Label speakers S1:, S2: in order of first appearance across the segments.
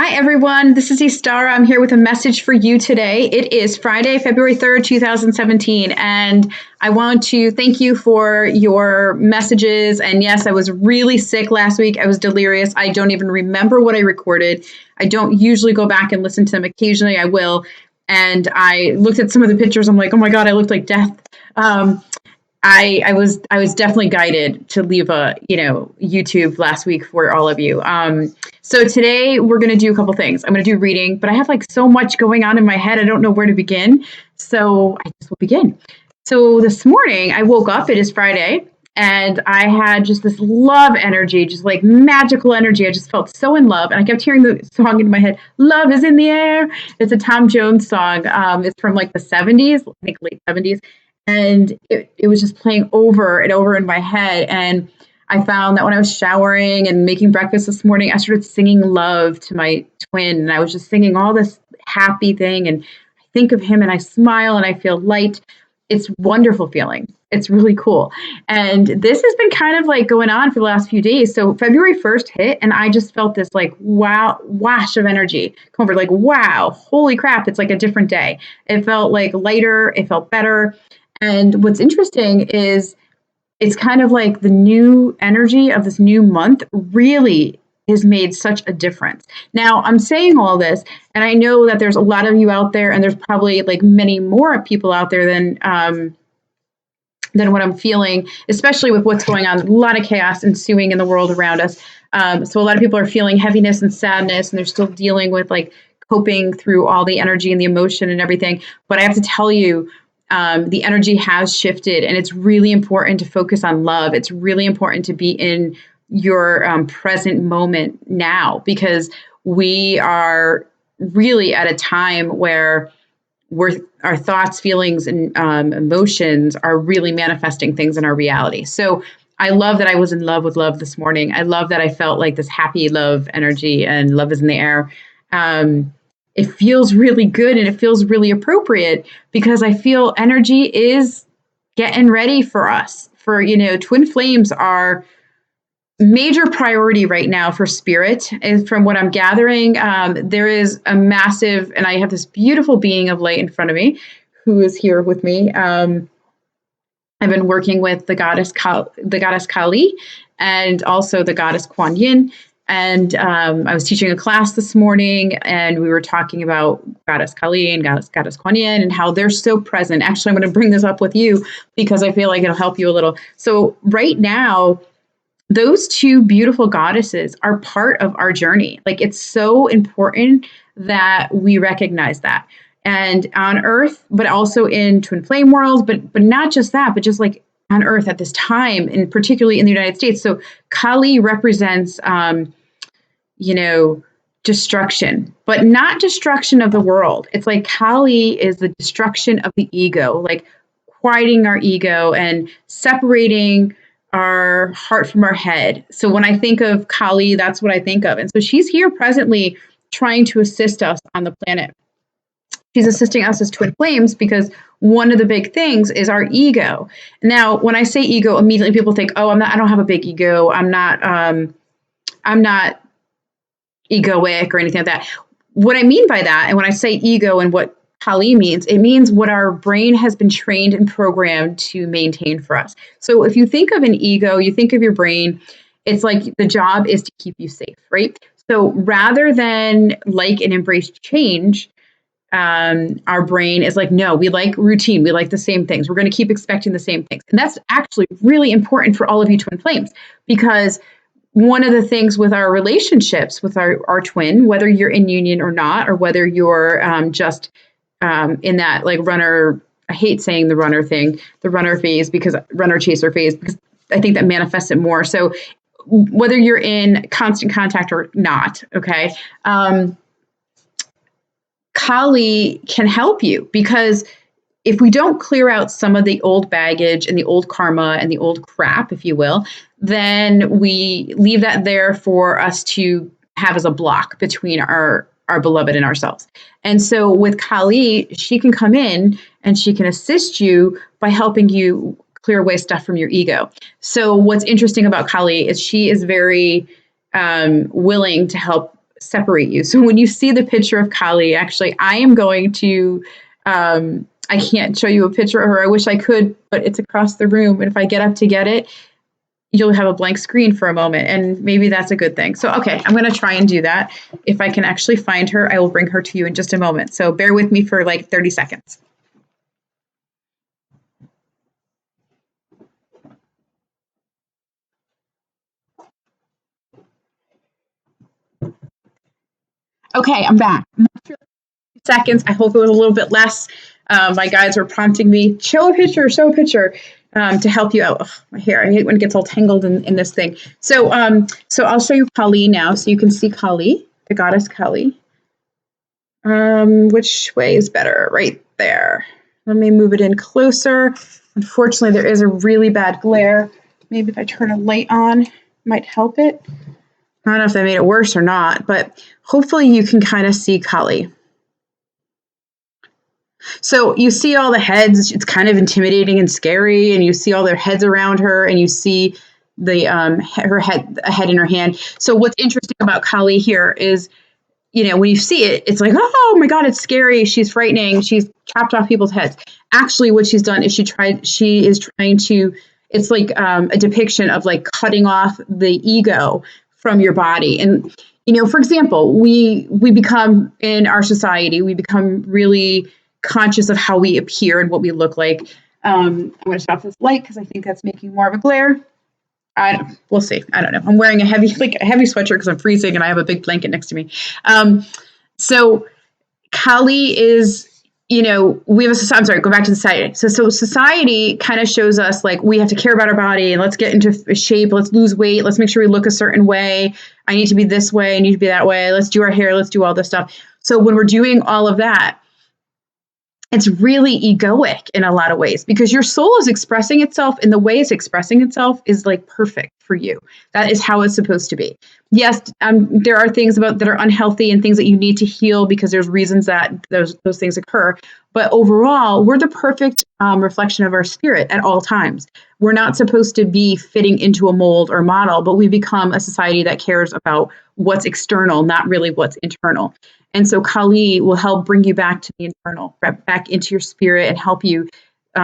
S1: Hi, everyone. This is EstaRa. I'm here with a message for you today. It is Friday, February 3rd, 2017, and I want to thank you for your messages. And yes, I was really sick last week. I was delirious. I don't even remember what I recorded. I don't usually go back and listen to them. Occasionally I will. And I looked at some of the pictures. I'm like, oh my God, I looked like death. I was definitely guided to leave a YouTube last week for all of you. So today we're going to do a couple things. I'm going to do reading, but I have like so much going on in my head. I don't know where to begin. So I just will begin. So this morning I woke up, it is Friday, and I had just this love energy, just like magical energy. I just felt so in love. And I kept hearing the song in my head, Love is in the Air. It's a Tom Jones song. It's from like the 70s, I think late 70s. And it was just playing over and over in my head. And I found that when I was showering and making breakfast this morning, I started singing love to my twin. And I was just singing all this happy thing. And I think of him and I smile and I feel light. It's a wonderful feeling. It's really cool. And this has been kind of like going on for the last few days. So February 1st hit and I just felt this like wow, wash of energy come over, like, wow, holy crap. It's like a different day. It felt like lighter. It felt better. And what's interesting is it's kind of like the new energy of this new month really has made such a difference. Now, I'm saying all this, and I know that there's a lot of you out there, and there's probably like many more people out there than what I'm feeling, especially with what's going on. A lot of chaos ensuing in the world around us. So a lot of people are feeling heaviness and sadness, and they're still dealing with like coping through all the energy and the emotion and everything. But I have to tell you, the energy has shifted, and it's really important to focus on love. It's really important to be in your present moment now, because we are really at a time where our thoughts, feelings, and emotions are really manifesting things in our reality. So I love that I was in love with love this morning. I love that I felt like this happy love energy, and love is in the air. It feels really good and it feels really appropriate because I feel energy is getting ready for us. Twin flames are major priority right now for spirit. And from what I'm gathering, there is a massive, and I have this beautiful being of light in front of me who is here with me. I've been working with the goddess Kali and also the goddess Quan Yin. And I was teaching a class this morning, and we were talking about Goddess Kali and Goddess Quan Yin and how they're so present. Actually, I'm going to bring this up with you because I feel like it'll help you a little. So right now, those two beautiful goddesses are part of our journey. Like, it's so important that we recognize that. And on Earth, but also in Twin Flame world, but not just that, but just like on Earth at this time, and particularly in the United States. So Kali represents destruction, but not destruction of the world. It's like Kali is the destruction of the ego, like quieting our ego and separating our heart from our head. So when I think of Kali, that's what I think of. And so she's here presently trying to assist us on the planet. She's assisting us as twin flames because one of the big things is our ego. Now, when I say ego, immediately people think, oh, I don't have a big ego. I'm not egoic or anything like that. What I mean by that, and when I say ego and what Kali means, it means what our brain has been trained and programmed to maintain for us. So if you think of an ego, you think of your brain, it's like the job is to keep you safe, right? So rather than like and embrace change, our brain is like, no, we like routine. We like the same things. We're going to keep expecting the same things. And that's actually really important for all of you twin flames, because one of the things with our relationships with our twin, whether you're in union or not, or whether you're just in that like runner, I hate saying the runner thing, the runner phase, because runner chaser phase, because I think that manifests it more. So whether you're in constant contact or not, okay, Kali can help you, because if we don't clear out some of the old baggage and the old karma and the old crap, if you will, then we leave that there for us to have as a block between our beloved and ourselves. And so with Kali, she can come in and she can assist you by helping you clear away stuff from your ego. So what's interesting about Kali is she is very willing to help separate you. So when you see the picture of Kali, actually, I am going to, I can't show you a picture of her. I wish I could, but it's across the room. And if I get up to get it, you'll have a blank screen for a moment, and maybe that's a good thing. So, okay, I'm going to try and do that. If I can actually find her, I will bring her to you in just a moment. So bear with me for like 30 seconds. Okay, I'm back. Seconds. I hope it was a little bit less. My guides were prompting me, show a picture, to help you out. Ugh, my hair, I hate when it gets all tangled in this thing. So I'll show you Kali now, so you can see Kali, the goddess Kali. Which way is better? Right there. Let me move it in closer. Unfortunately, there is a really bad glare. Maybe if I turn a light on, might help it. I don't know if that made it worse or not, but hopefully you can kind of see Kali. So you see all the heads, it's kind of intimidating and scary, and you see all their heads around her, and you see the her head, a head in her hand. So what's interesting about Kali here is, you know, when you see it, it's like, oh my God, it's scary. She's frightening. She's chopped off people's heads. Actually, what she's done is she is trying to, it's like a depiction of like cutting off the ego from your body. And, you know, for example, we become in our society, we become really conscious of how we appear and what we look like. I'm going to stop this light because I think that's making more of a glare. We'll see. I don't know. I'm wearing a heavy sweatshirt because I'm freezing and I have a big blanket next to me. So Kali is, you know, I'm sorry, go back to society. So society kind of shows us like we have to care about our body and let's get into shape. Let's lose weight. Let's make sure we look a certain way. I need to be this way. I need to be that way. Let's do our hair. Let's do all this stuff. So when we're doing all of that, it's really egoic in a lot of ways because your soul is expressing itself and the way it's expressing itself is like perfect for you. That is how it's supposed to be. Yes, there are things that are unhealthy and things that you need to heal because there's reasons that those things occur. But overall, we're the perfect reflection of our spirit at all times. We're not supposed to be fitting into a mold or model, but we become a society that cares about what's external, not really what's internal. And so Kali will help bring you back to the internal, back into your spirit and help you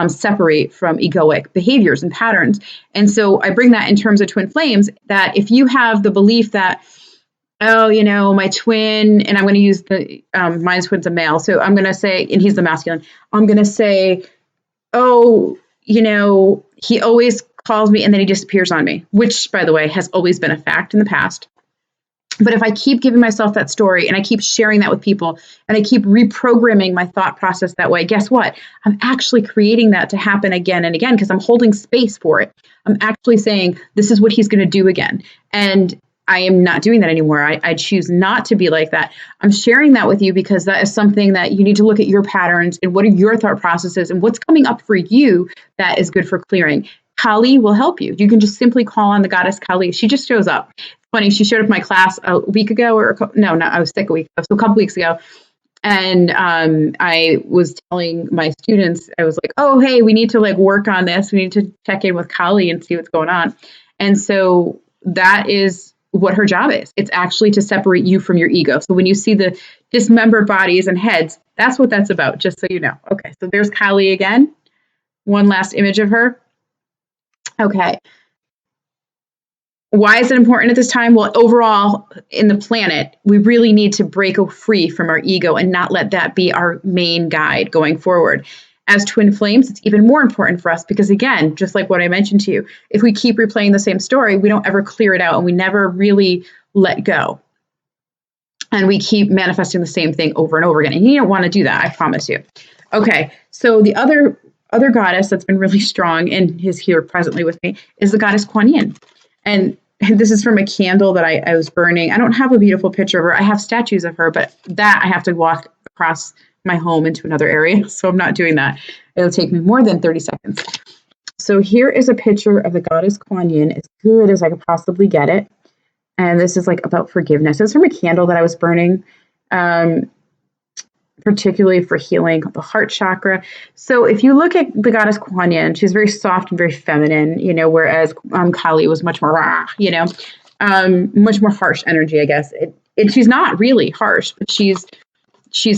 S1: separate from egoic behaviors and patterns. And so I bring that in terms of twin flames, that if you have the belief that, oh, you know, my twin, and I'm going to use my twin's a male. So I'm going to say, and he's the masculine, I'm going to say, oh, you know, he always calls me and then he disappears on me, which, by the way, has always been a fact in the past. But if I keep giving myself that story and I keep sharing that with people and I keep reprogramming my thought process that way, guess what? I'm actually creating that to happen again and again because I'm holding space for it. I'm actually saying, this is what he's going to do again. And I am not doing that anymore. I choose not to be like that. I'm sharing that with you because that is something that you need to look at your patterns and what are your thought processes and what's coming up for you that is good for clearing. Kali will help you. You can just simply call on the goddess Kali. She just shows up. Funny, she showed up in my class a week ago, I was sick a week ago, so a couple weeks ago. And I was telling my students, I was like, oh, hey, we need to like work on this. We need to check in with Kali and see what's going on. And so that is what her job is. It's actually to separate you from your ego. So when you see the dismembered bodies and heads, that's what that's about, just so you know. Okay, so there's Kali again. One last image of her. Okay. Why is it important at this time? Well, overall, in the planet, we really need to break free from our ego and not let that be our main guide going forward. As twin flames, it's even more important for us because, again, just like what I mentioned to you, if we keep replaying the same story, we don't ever clear it out and we never really let go. And we keep manifesting the same thing over and over again. And you don't want to do that, I promise you. Okay, so the other goddess that's been really strong and is here presently with me is the goddess Quan Yin. And this is from a candle that I was burning. I don't have a beautiful picture of her. I have statues of her, but that I have to walk across my home into another area. So I'm not doing that. It'll take me more than 30 seconds. So here is a picture of the goddess Quan Yin, as good as I could possibly get it. And this is like about forgiveness. It's from a candle that I was burning, particularly for healing the heart chakra. So if you look at the goddess Quan Yin, she's very soft and very feminine, you know, whereas Kali was much more raw, you know, much more harsh energy, I guess. she's not really harsh, but she's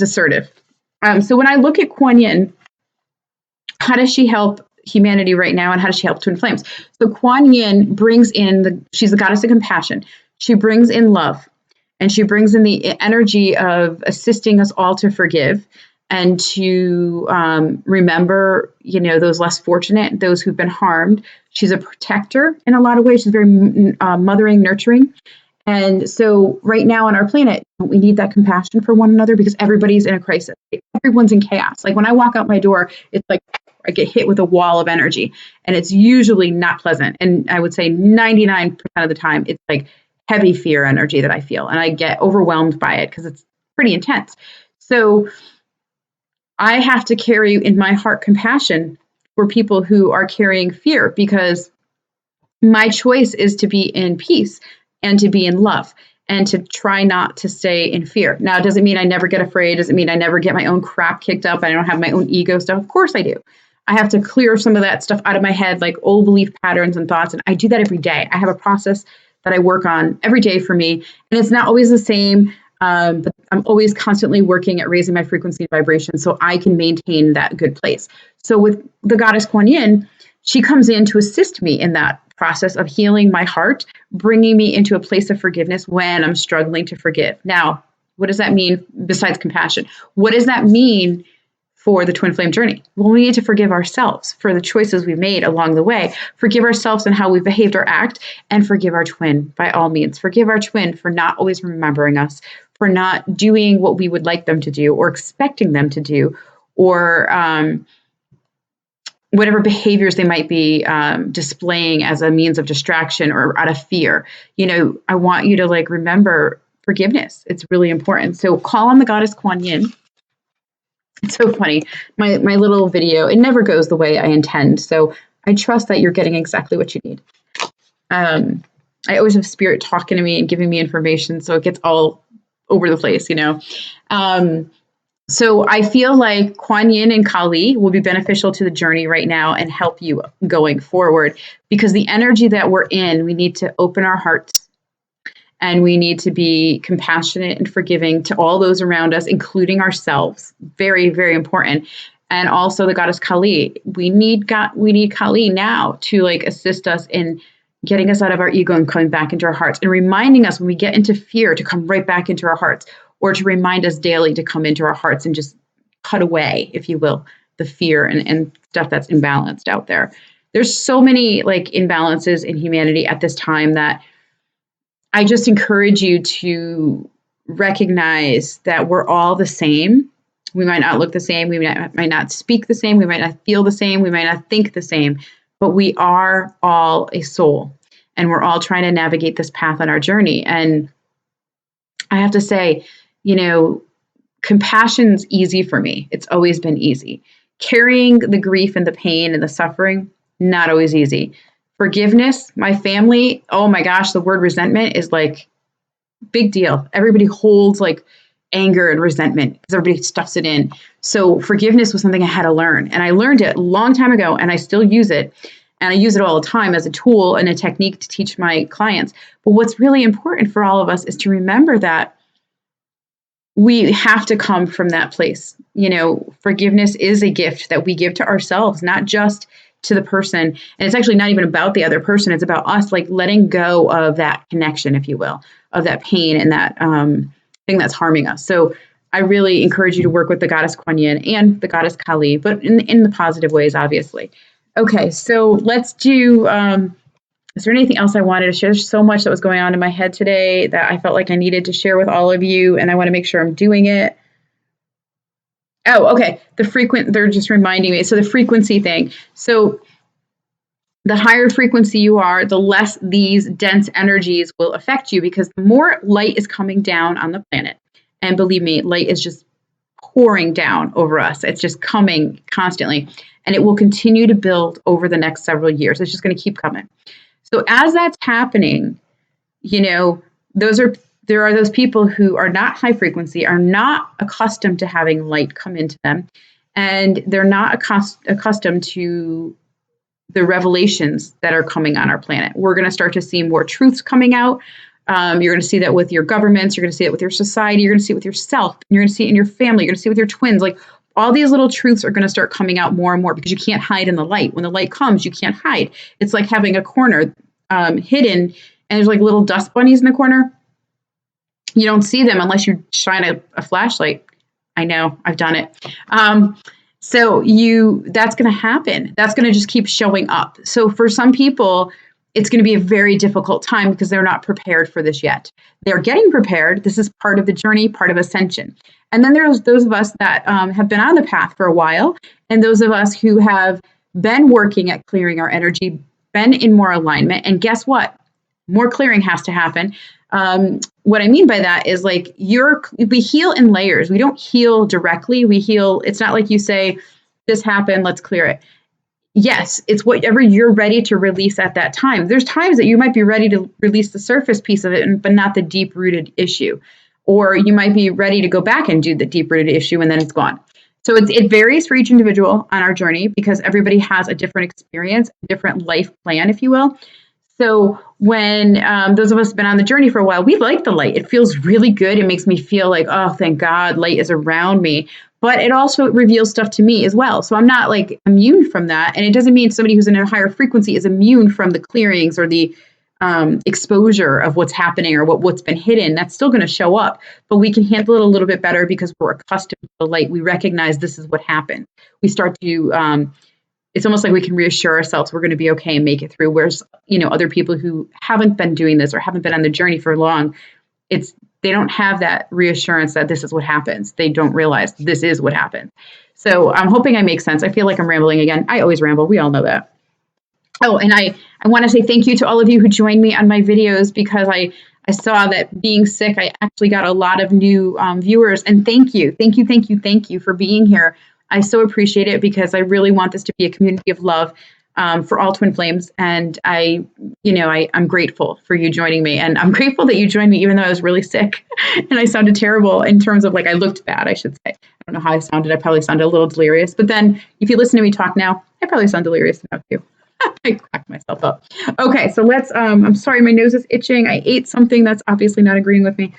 S1: assertive. So when I look at Quan Yin, how does she help humanity right now, and how does she help twin flames? So Quan Yin brings in she's the goddess of compassion. She brings in love, and she brings in the energy of assisting us all to forgive and to remember, those less fortunate, those who've been harmed. She's a protector in a lot of ways. She's very mothering, nurturing. And so right now on our planet, we need that compassion for one another because everybody's in a crisis. Everyone's in chaos. Like when I walk out my door, it's like I get hit with a wall of energy, and it's usually not pleasant. And I would say 99% of the time, it's like heavy fear energy that I feel, and I get overwhelmed by it because it's pretty intense. So I have to carry in my heart compassion for people who are carrying fear, because my choice is to be in peace and to be in love and to try not to stay in fear. Now, it doesn't mean I never get afraid. It doesn't mean I never get my own crap kicked up. I don't have my own ego stuff. Of course I do. I have to clear some of that stuff out of my head, like old belief patterns and thoughts. And I do that every day. I have a process that I work on every day for me. And it's not always the same, but I'm always constantly working at raising my frequency and vibration so I can maintain that good place. So with the goddess Quan Yin, she comes in to assist me in that process of healing my heart, bringing me into a place of forgiveness when I'm struggling to forgive. Now, what does that mean besides compassion? What does that mean for the twin flame journey? Well, we need to forgive ourselves for the choices we've made along the way, forgive ourselves and how we've behaved or act, and forgive our twin by all means. Forgive our twin for not always remembering us, for not doing what we would like them to do or expecting them to do, or whatever behaviors they might be displaying as a means of distraction or out of fear. I want you to remember forgiveness. It's really important. So call on the goddess Quan Yin. It's so funny. My little video, it never goes the way I intend. So I trust that you're getting exactly what you need. I always have spirit talking to me and giving me information, so it gets all over the place, So I feel like Quan Yin and Kali will be beneficial to the journey right now and help you going forward, because the energy that we're in, we need to open our hearts and we need to be compassionate and forgiving to all those around us, including ourselves. Very, very important. And also the goddess Kali. We need Kali now to assist us in getting us out of our ego and coming back into our hearts, and reminding us when we get into fear to come right back into our hearts, or to remind us daily to come into our hearts and just cut away, if you will, the fear and stuff that's imbalanced out there. There's so many imbalances in humanity at this time that I just encourage you to recognize that we're all the same. We might not look the same. We might not speak the same. We might not feel the same. We might not think the same, but we are all a soul, and we're all trying to navigate this path on our journey. And I have to say, compassion's easy for me. It's always been easy. Carrying the grief and the pain and the suffering, not always easy. Forgiveness, my family, oh my gosh, the word resentment is big deal. Everybody holds anger and resentment because everybody stuffs it in. So forgiveness was something I had to learn. And I learned it a long time ago, and I still use it. And I use it all the time as a tool and a technique to teach my clients. But what's really important for all of us is to remember that we have to come from that place. Forgiveness is a gift that we give to ourselves, not just to the person. And it's actually not even about the other person. It's about us letting go of that connection, if you will, of that pain and that thing that's harming us. So I really encourage you to work with the goddess Quan Yin and the goddess Kali, but in the positive ways, obviously. Okay, so let's do, is there anything else I wanted to share? There's so much that was going on in my head today that I felt like I needed to share with all of you, and I want to make sure I'm doing it. Oh, okay. They're just reminding me. So the frequency thing. So the higher frequency you are, the less these dense energies will affect you, because the more light is coming down on the planet. And believe me, light is just pouring down over us. It's just coming constantly, and it will continue to build over the next several years. It's just going to keep coming. So as that's happening, there are those people who are not high frequency, are not accustomed to having light come into them, and they're not accustomed to the revelations that are coming on our planet. We're going to start to see more truths coming out. You're going to see that with your governments. You're going to see it with your society. You're going to see it with yourself. You're going to see it in your family. You're going to see it with your twins. Like all these little truths are going to start coming out more and more because you can't hide in the light. When the light comes, you can't hide. It's like having a corner hidden, and there's like little dust bunnies in the corner. You don't see them unless you shine a flashlight. I know, I've done it. So that's going to happen. That's going to just keep showing up. So for some people, it's going to be a very difficult time because they're not prepared for this yet. They're getting prepared. This is part of the journey, part of ascension. And then there's those of us that have been on the path for a while, and those of us who have been working at clearing our energy, been in more alignment. And guess what? More clearing has to happen. What I mean by that is like we heal in layers. We don't heal directly. We heal. It's not like you say, this happened, let's clear it. Yes, it's whatever you're ready to release at that time. There's times that you might be ready to release the surface piece of it, but not the deep-rooted issue. Or you might be ready to go back and do the deep-rooted issue, and then it's gone. So it varies for each individual on our journey because everybody has a different experience, a different life plan, if you will. So when those of us have been on the journey for a while, we like the light. It feels really good. It makes me feel like, oh, thank God, light is around me. But it also reveals stuff to me as well. So I'm not like immune from that. And it doesn't mean somebody who's in a higher frequency is immune from the clearings or the exposure of what's happening or what's been hidden. That's still going to show up. But we can handle it a little bit better because we're accustomed to the light. We recognize this is what happened. We start to it's almost like we can reassure ourselves we're going to be okay and make it through. Whereas, other people who haven't been doing this or haven't been on the journey for long, they don't have that reassurance that this is what happens. They don't realize this is what happens. So I'm hoping I make sense. I feel like I'm rambling again. I always ramble. We all know that. Oh, and I want to say thank you to all of you who joined me on my videos because I saw that being sick, I actually got a lot of new viewers. And thank you for being here. I so appreciate it because I really want this to be a community of love for all twin flames. And I'm grateful for you joining me. And I'm grateful that you joined me, even though I was really sick and I sounded terrible in terms of I looked bad, I should say. I don't know how I sounded. I probably sounded a little delirious. But then if you listen to me talk now, I probably sound delirious now too. I cracked myself up. Okay, so let's, I'm sorry, my nose is itching. I ate something that's obviously not agreeing with me.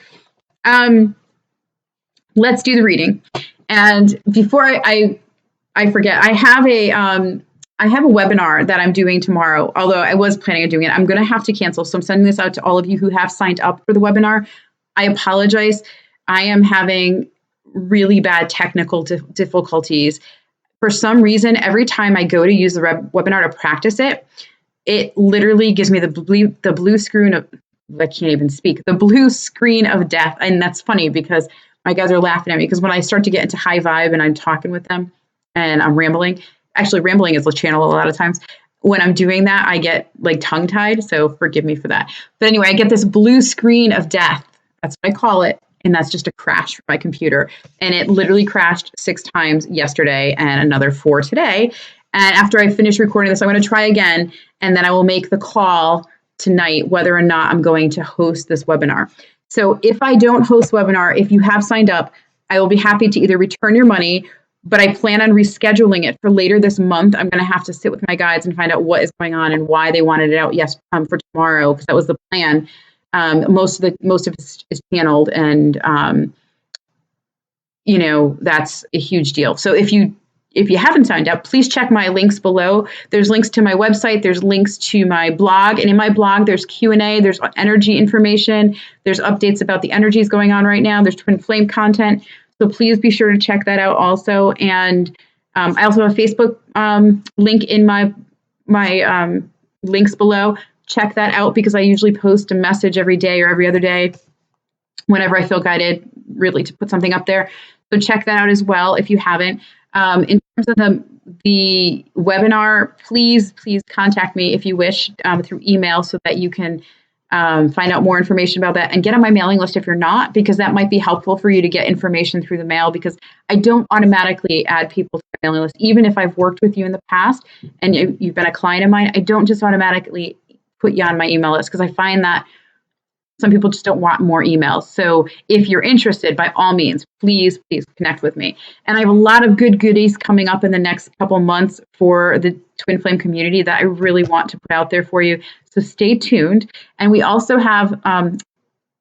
S1: Let's do the reading. And before I forget, I have a webinar that I'm doing tomorrow, although I was planning on doing it. I'm going to have to cancel. So I'm sending this out to all of you who have signed up for the webinar. I apologize. I am having really bad technical difficulties. For some reason, every time I go to use the webinar to practice it, it literally gives me the blue screen of, I can't even speak, the blue screen of death. And that's funny because my guys are laughing at me because when I start to get into high vibe and I'm talking with them and I'm rambling, actually rambling is the channel a lot of times. When I'm doing that, I get tongue tied. So forgive me for that. But anyway, I get this blue screen of death. That's what I call it. And that's just a crash for my computer. And it literally crashed 6 times yesterday and another 4 today. And after I finish recording this, I'm going to try again. And then I will make the call tonight whether or not I'm going to host this webinar. So if I don't host webinar, if you have signed up, I will be happy to either return your money, but I plan on rescheduling it for later this month. I'm going to have to sit with my guides and find out what is going on and why they wanted it out for tomorrow, because that was the plan. Most of it is channeled, and that's a huge deal. So if you haven't signed up, please check my links below. There's links to my website. There's links to my blog. And in my blog, there's Q&A. There's energy information. There's updates about the energies going on right now. There's twin flame content. So please be sure to check that out also. And I also have a Facebook link in my links below. Check that out because I usually post a message every day or every other day whenever I feel guided really to put something up there. So check that out as well if you haven't. In terms of the webinar, please contact me if you wish through email so that you can find out more information about that and get on my mailing list if you're not, because that might be helpful for you to get information through the mail, because I don't automatically add people to my mailing list. Even if I've worked with you in the past and you've been a client of mine, I don't just automatically put you on my email list because I find that some people just don't want more emails. So if you're interested, by all means, please connect with me. And I have a lot of good goodies coming up in the next couple months for the Twin Flame community that I really want to put out there for you. So stay tuned. And we also have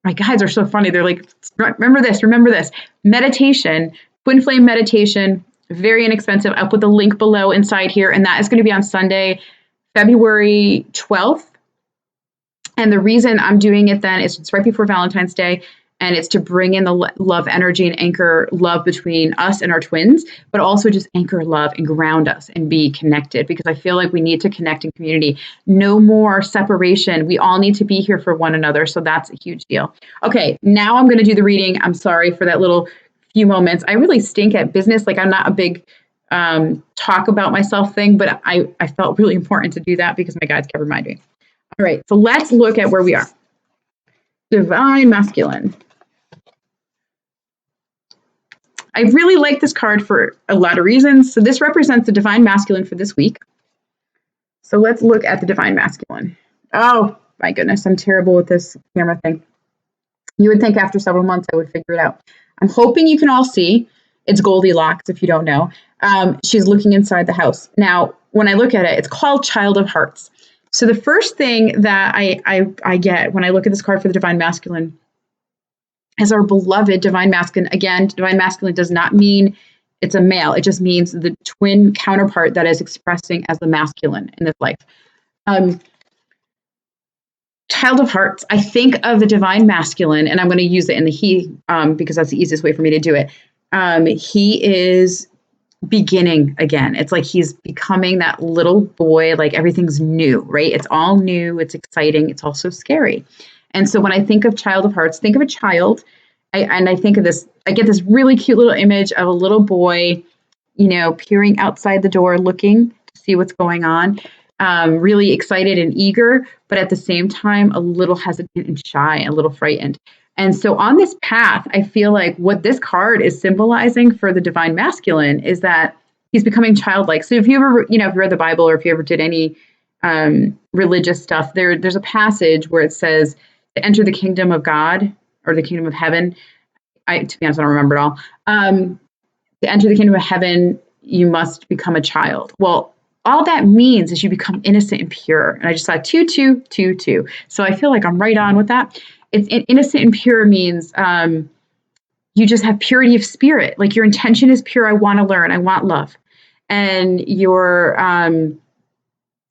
S1: My guides are so funny. They're like, remember this, remember this. Meditation, Twinflame meditation, very inexpensive. I'll put the link below inside here. And that is going to be on Sunday, February 12th. And the reason I'm doing it then is it's right before Valentine's Day. And it's to bring in the love energy and anchor love between us and our twins, but also just anchor love and ground us and be connected, because I feel like we need to connect in community. No more separation. We all need to be here for one another. So that's a huge deal. Okay, now I'm going to do the reading. I'm sorry for that little few moments. I really stink at business. Like, I'm not a big talk about myself thing, but I felt really important to do that because my guides kept reminding me. All right, so let's look at where we are. Divine Masculine. I really like this card for a lot of reasons. So this represents the Divine Masculine for this week. So let's look at the Divine Masculine. Oh, my goodness, I'm terrible with this camera thing. You would think after several months I would figure it out. I'm hoping you can all see. It's Goldilocks, if you don't know. She's looking inside the house. Now, when I look at it, it's called Child of Hearts. So the first thing that I get when I look at this card for the Divine Masculine is our beloved Divine Masculine. Again, Divine Masculine does not mean it's a male. It just means the twin counterpart that is expressing as the masculine in this life. Child of Hearts, I think of the Divine Masculine, and I'm going to use it in the he because that's the easiest way for me to do it. He is beginning again. It's like he's becoming that little boy, like everything's new, right? It's all new. It's exciting. It's also scary. And so when I think of Child of Hearts, think of a child. I think of this, I get this really cute little image of a little boy, peering outside the door, looking to see what's going on, really excited and eager, but at the same time, a little hesitant and shy, a little frightened. And so on this path, I feel like what this card is symbolizing for the Divine Masculine is that he's becoming childlike. So if you ever, if you read the Bible or if you ever did any religious stuff, there's a passage where it says to enter the kingdom of God or the kingdom of heaven. To be honest, I don't remember it all. To enter the kingdom of heaven, you must become a child. Well, all that means is you become innocent and pure. And I just saw 2-2-2-2. So I feel like I'm right on with that. It's innocent and pure means you just have purity of spirit. Like your intention is pure. I want to learn. I want love. And your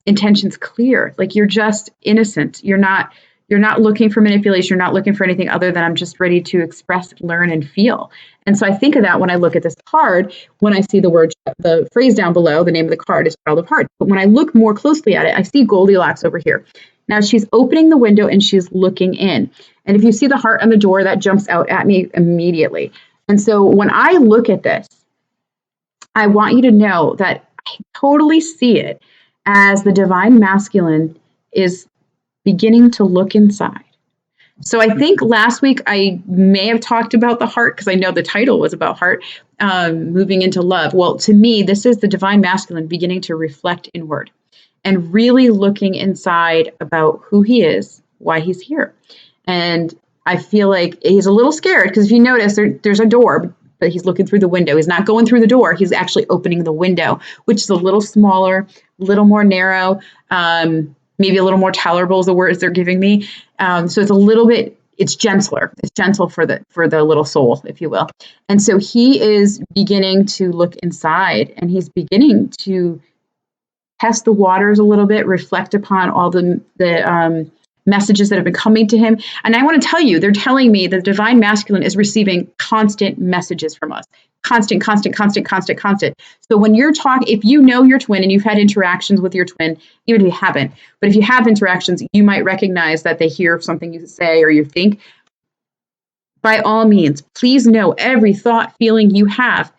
S1: intention's clear. Like you're just innocent. You're not looking for manipulation. You're not looking for anything other than I'm just ready to express, learn, and feel. And so I think of that when I look at this card, when I see the phrase down below, the name of the card is Child of Hearts. But when I look more closely at it, I see Goldilocks over here. Now she's opening the window and she's looking in. And if you see the heart on the door, that jumps out at me immediately. And so when I look at this, I want you to know that I totally see it as the Divine Masculine is beginning to look inside. So I think last week I may have talked about the heart because I know the title was about heart, moving into love. Well, to me, this is the Divine Masculine beginning to reflect inward and really looking inside about who he is, why he's here. And I feel like he's a little scared because if you notice, there's a door, but he's looking through the window. He's not going through the door. He's actually opening the window, which is a little smaller, a little more narrow, maybe a little more tolerable is the words they're giving me. So it's a little bit, it's gentler. It's gentle for the little soul, if you will. And so he is beginning to look inside and he's beginning to test the waters a little bit, reflect upon all the messages that have been coming to him. And I want to tell you, they're telling me the Divine Masculine is receiving constant messages from us. Constant. So when you're if you know your twin and you've had interactions with your twin, even if you haven't, but if you have interactions, you might recognize that they hear something you say or you think. By all means, please know every thought, feeling you have,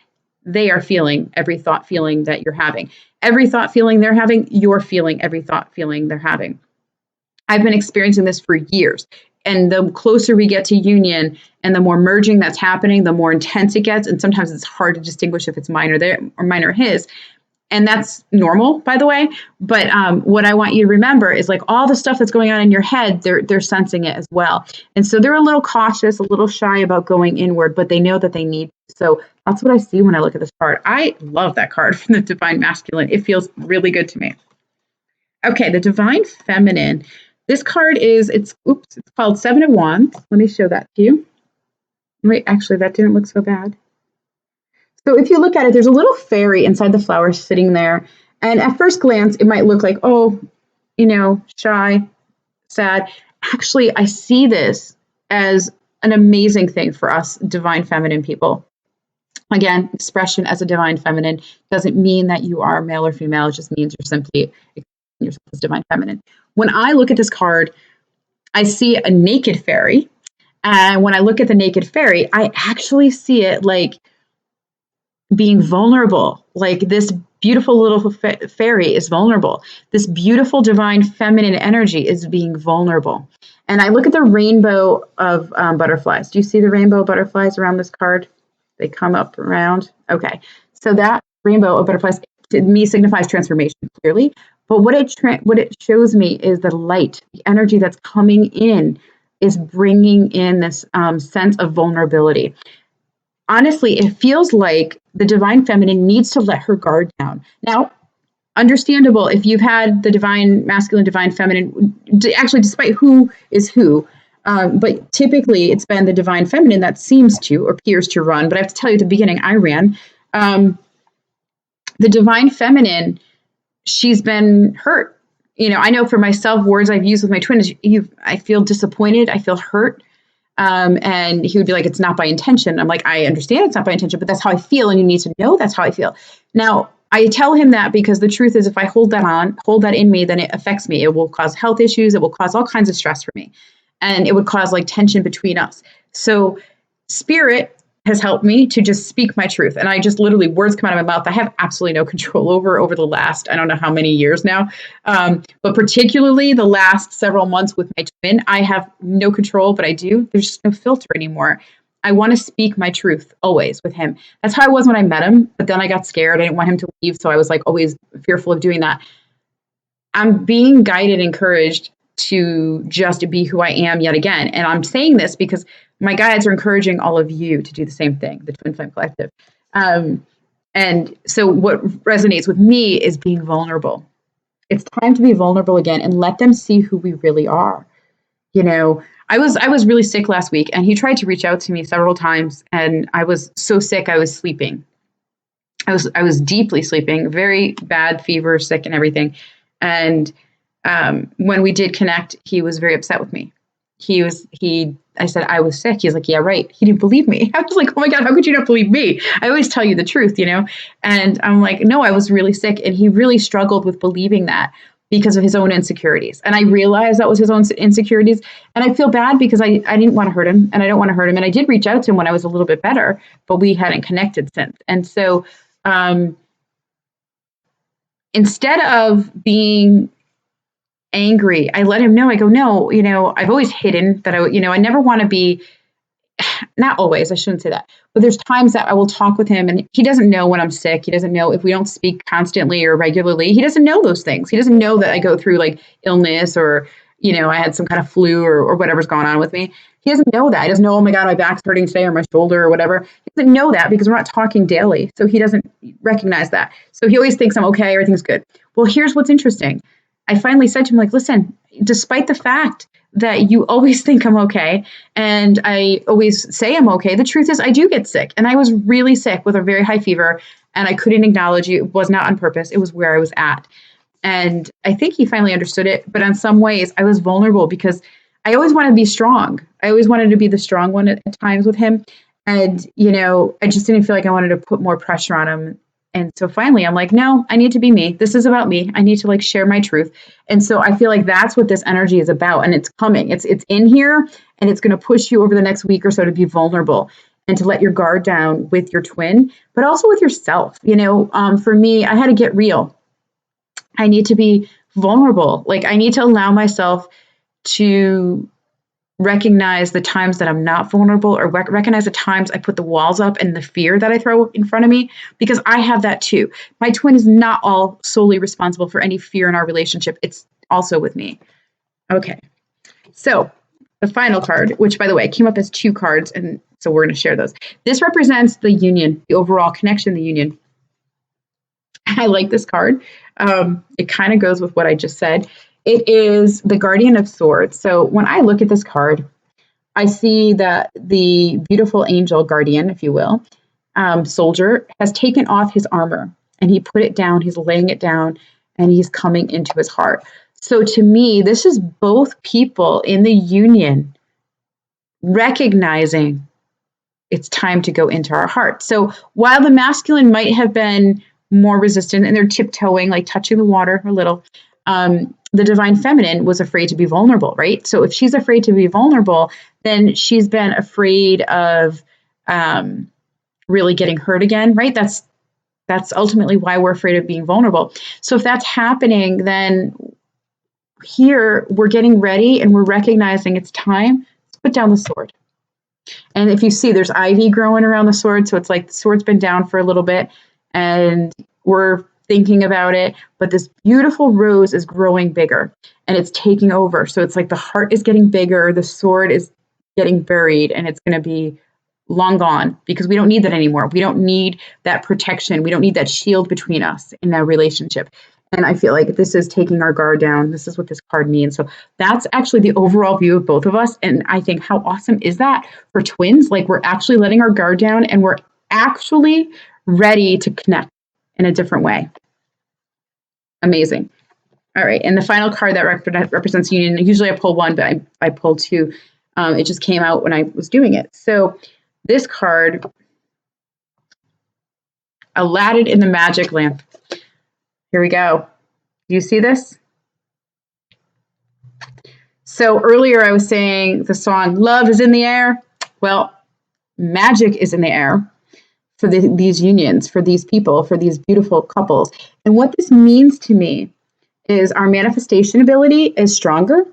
S1: they are feeling every thought, feeling that you're having. Every thought, feeling they're having, you're feeling every thought, feeling they're having. I've been experiencing this for years. And the closer we get to union and the more merging that's happening, the more intense it gets. And sometimes it's hard to distinguish if it's mine or mine or his. And that's normal, by the way. But what I want you to remember is like all the stuff that's going on in your head, they're sensing it as well. And so they're a little cautious, a little shy about going inward, but they know that they need. So that's what I see when I look at this card. I love that card from the Divine Masculine. It feels really good to me. Okay, the Divine Feminine. This card is, it's called Seven of Wands. Let me show that to you. Wait, actually, that didn't look so bad. So if you look at it, there's a little fairy inside the flower sitting there. And at first glance, it might look like, oh, shy, sad. Actually, I see this as an amazing thing for us divine feminine people. Again, expression as a divine feminine doesn't mean that you are male or female. It just means you're simply yourself as divine feminine. When I look at this card, I see a naked fairy. And when I look at the naked fairy, I actually see it like being vulnerable. Like this beautiful little fairy is vulnerable. This beautiful divine feminine energy is being vulnerable. And I look at the rainbow of butterflies. Do you see the rainbow butterflies around this card? They come up around. Okay. So that rainbow of butterflies to me signifies transformation, clearly. But what it shows me is the light, the energy that's coming in is bringing in this sense of vulnerability. Honestly, it feels like the divine feminine needs to let her guard down. Now, understandable if you've had the divine masculine, divine feminine, actually, despite who is who, but typically it's been the divine feminine that seems to or appears to run. But I have to tell you at the beginning, I ran. The divine feminine, she's been hurt. I know for myself, words I've used with my twin is, I feel disappointed. I feel hurt. And he would be like, it's not by intention. I'm like, I understand it's not by intention, but that's how I feel. And you need to know that's how I feel. Now, I tell him that because the truth is if I hold that in me, then it affects me. It will cause health issues. It will cause all kinds of stress for me. And it would cause like tension between us. So spirit has helped me to just speak my truth. And I just literally, words come out of my mouth I have absolutely no control over the last, I don't know how many years now. But particularly the last several months with my twin, I have no control, but I do. There's just no filter anymore. I want to speak my truth always with him. That's how I was when I met him. But then I got scared. I didn't want him to leave. So I was like always fearful of doing that. I'm being guided, encouraged to just be who I am yet again. And I'm saying this because my guides are encouraging all of you to do the same thing, the Twinflame Collective. And so what resonates with me is being vulnerable. It's time to be vulnerable again and let them see who we really are. I was really sick last week, and he tried to reach out to me several times, and I was so sick I was sleeping. I was deeply sleeping, very bad fever, sick and everything. And when we did connect, he was very upset with me. I said, I was sick. He's like, yeah, right. He didn't believe me. I was like, oh my God, how could you not believe me? I always tell you the truth, And I'm like, no, I was really sick. And he really struggled with believing that because of his own insecurities. And I realized that was his own insecurities. And I feel bad because I didn't want to hurt him, and I don't want to hurt him. And I did reach out to him when I was a little bit better, but we hadn't connected since. And so instead of being angry, I let him know. I go, no, I've always hidden that I never want to be, not always, I shouldn't say that, but there's times that I will talk with him and he doesn't know when I'm sick. He doesn't know if we don't speak constantly or regularly. He doesn't know those things. He doesn't know that I go through like illness or, I had some kind of flu or whatever's going on with me. He doesn't know that. He doesn't know, oh my God, my back's hurting today or my shoulder or whatever. He doesn't know that because we're not talking daily. So he doesn't recognize that. So he always thinks I'm okay, everything's good. Well, here's what's interesting. I finally said to him, like, listen, despite the fact that you always think I'm okay and I always say I'm okay, the truth is I do get sick. And I was really sick with a very high fever, and I couldn't acknowledge it. It was not on purpose. It was where I was at. And I think he finally understood it. But in some ways, I was vulnerable because I always wanted to be strong. I always wanted to be the strong one at times with him. And, I just didn't feel like I wanted to put more pressure on him. And so finally, I'm like, no, I need to be me. This is about me. I need to like share my truth. And so I feel like that's what this energy is about. And it's coming. It's in here, and it's going to push you over the next week or so to be vulnerable and to let your guard down with your twin, but also with yourself. For me, I had to get real. I need to be vulnerable. Like I need to allow myself to recognize the times that I'm not vulnerable, or recognize the times I put the walls up and the fear that I throw in front of me, because I have that too. My twin is not all solely responsible for any fear in our relationship. It's also with me. Okay. So the final card, which by the way, came up as 2 cards. And so we're going to share those. This represents the union, the overall connection, the union. I like this card. It kind of goes with what I just said. It is the Guardian of Swords. So when I look at this card, I see that the beautiful angel guardian, if you will, soldier, has taken off his armor and he put it down. He's laying it down and he's coming into his heart. So to me, this is both people in the union recognizing it's time to go into our heart. So while the masculine might have been more resistant and they're tiptoeing, like touching the water a little, the divine feminine was afraid to be vulnerable, right? So if she's afraid to be vulnerable, then she's been afraid of really getting hurt again, right? That's ultimately why we're afraid of being vulnerable. So if that's happening, then here we're getting ready and we're recognizing it's time to put down the sword. And if you see, there's ivy growing around the sword. So it's like the sword's been down for a little bit and we're thinking about it, but this beautiful rose is growing bigger and it's taking over. So it's like the heart is getting bigger, the sword is getting buried, and it's going to be long gone because we don't need that anymore. We don't need that protection. We don't need that shield between us in that relationship. And I feel like this is taking our guard down. This is what this card means. So that's actually the overall view of both of us. And I think how awesome is that for twins? Like we're actually letting our guard down and we're actually ready to connect in a different way. Amazing. All right. And the final card that represents union, usually I pull one, but I pull two. It just came out when I was doing it. So this card, Aladdin in the Magic Lamp. Here we go. Do you see this? So earlier I was saying the song, Love is in the Air. Well, magic is in the air for these unions, for these people, for these beautiful couples. And what this means to me is our manifestation ability is stronger.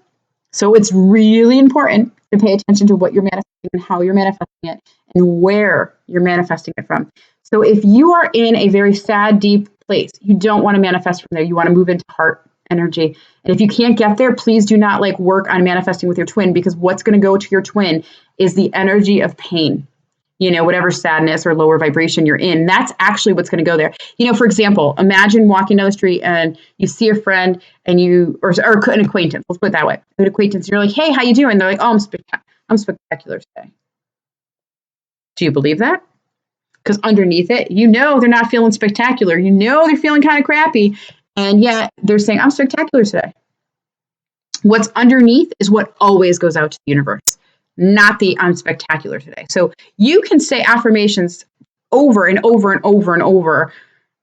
S1: So it's really important to pay attention to what you're manifesting and how you're manifesting it and where you're manifesting it from. So if you are in a very sad, deep place, you don't want to manifest from there. You want to move into heart energy. And if you can't get there, please do not work on manifesting with your twin, because what's going to go to your twin is the energy of pain. Whatever sadness or lower vibration you're in, that's actually what's going to go there. For example, imagine walking down the street and you see a friend and or an acquaintance. Let's put it that way. An acquaintance. You're like, hey, how you doing? They're like, oh, I'm spectacular today. Do you believe that? Because underneath it, they're not feeling spectacular. They're feeling kind of crappy. And yet they're saying, I'm spectacular today. What's underneath is what always goes out to the universe, not the I'm spectacular today. So you can say affirmations over and over and over and over,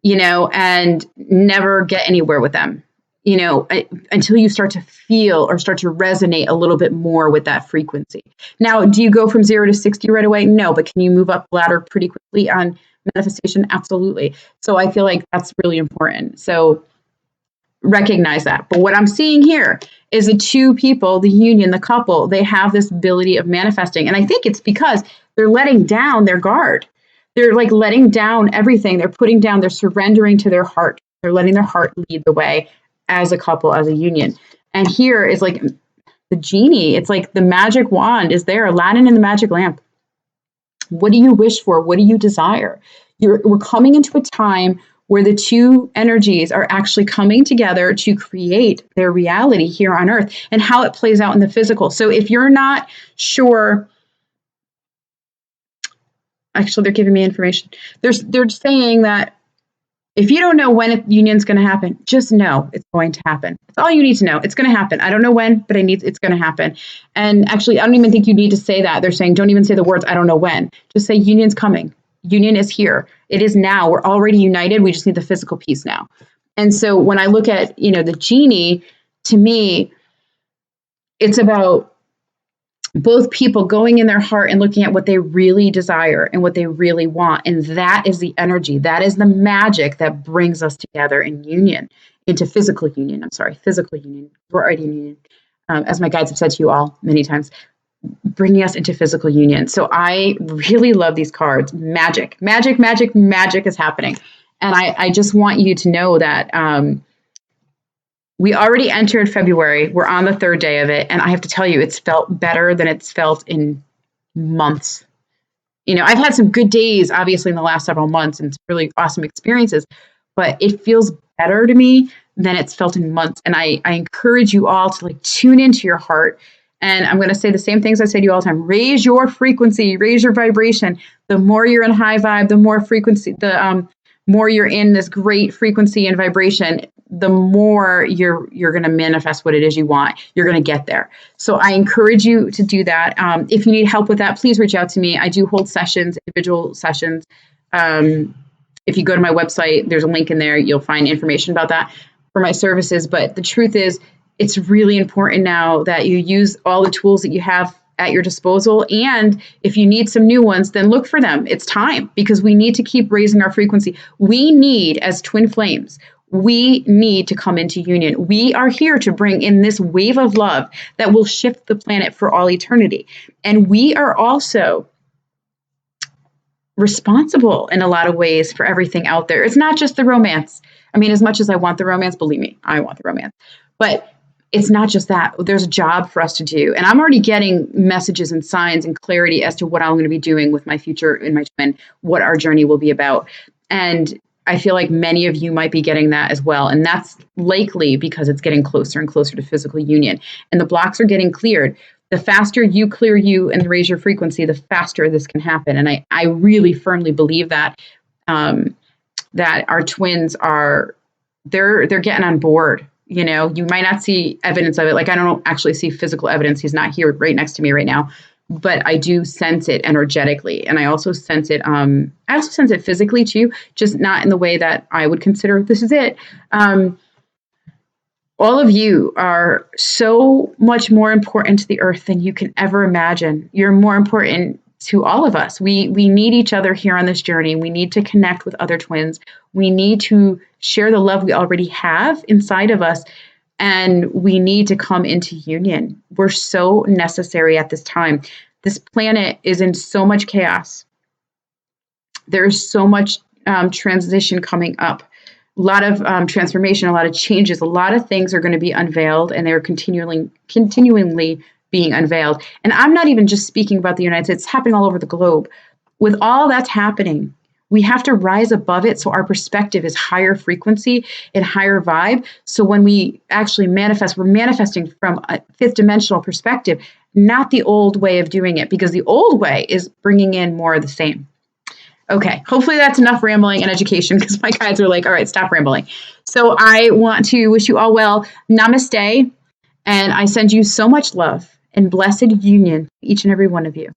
S1: and never get anywhere with them, until you start to feel or start to resonate a little bit more with that frequency. Now, do you go from 0 to 60 right away? No, but can you move up the ladder pretty quickly on manifestation? Absolutely. So I feel like that's really important. So recognize that. But what I'm seeing here is the two people, the union, the couple, they have this ability of manifesting. And I think it's because they're letting down their guard. They're letting down everything. They're surrendering to their heart. They're letting their heart lead the way as a couple, as a union. And here is the genie. It's like the magic wand is there, Aladdin in the magic lamp. What do you wish for? What do you desire? We're coming into a time where the two energies are actually coming together to create their reality here on earth and how it plays out in the physical. So if you're not sure, actually, they're giving me information. They're saying that if you don't know when a union's going to happen, just know it's going to happen. That's all you need to know. It's going to happen. I don't know when, but it's going to happen. And actually, I don't even think you need to say that. They're saying, don't even say the words, I don't know when. Just say union's coming. Union is here. It is now. We're already united. We just need the physical piece now. And so when I look at, the genie, to me, it's about both people going in their heart and looking at what they really desire and what they really want. And that is the energy. That is the magic that brings us together in union, into physical union. Physical union. We're already in union. As my guides have said to you all many times, bringing us into physical union. So I really love these cards. Magic is happening. And I just want you to know that we already entered February. We're on the third day of it. And I have to tell you, it's felt better than it's felt in months. I've had some good days, obviously, in the last several months and some really awesome experiences, but it feels better to me than it's felt in months. And I encourage you all to like tune into your heart. And I'm going to say the same things I say to you all the time. Raise your frequency, raise your vibration. The more you're in high vibe, the more frequency, the more you're in this great frequency and vibration, the more you're going to manifest what it is you want. You're going to get there. So I encourage you to do that. If you need help with that, please reach out to me. I do hold sessions, individual sessions. If you go to my website, there's a link in there. You'll find information about that for my services. But the truth is, it's really important now that you use all the tools that you have at your disposal. And if you need some new ones, then look for them. It's time, because we need to keep raising our frequency. We need, as twin flames, we need to come into union. We are here to bring in this wave of love that will shift the planet for all eternity. And we are also responsible in a lot of ways for everything out there. It's not just the romance. I mean, as much as I want the romance, believe me, I want the romance. But it's not just that. There's a job for us to do. And I'm already getting messages and signs and clarity as to what I'm going to be doing with my future in my twin, what our journey will be about. And I feel like many of you might be getting that as well. And that's likely because it's getting closer and closer to physical union. And the blocks are getting cleared. The faster you clear you and raise your frequency, the faster this can happen. And I really firmly believe that that our twins are, they're getting on board. You know, you might not see evidence of it. Like, I don't actually see physical evidence. He's not here right next to me right now, but I do sense it energetically. And I also sense it. I also sense it physically too, just not in the way that I would consider this is it. All of you are so much more important to the earth than you can ever imagine. You're more important to all of us. We need each other here on this journey. We need to connect with other twins. We need to share the love we already have inside of us, and we need to come into union. We're so necessary at this time. This planet is in so much chaos. There's so much transition coming up. A lot of transformation, a lot of changes, a lot of things are going to be unveiled, and they're continually being unveiled. And I'm not even just speaking about the United States, it's happening all over the globe. With all that's happening, we have to rise above it so our perspective is higher frequency and higher vibe. So when we actually manifest, we're manifesting from a fifth dimensional perspective, not the old way of doing it, because the old way is bringing in more of the same. Okay, hopefully that's enough rambling and education, because my guides are like, all right, stop rambling. So I want to wish you all well. Namaste. And I send you so much love and blessed union, each and every one of you.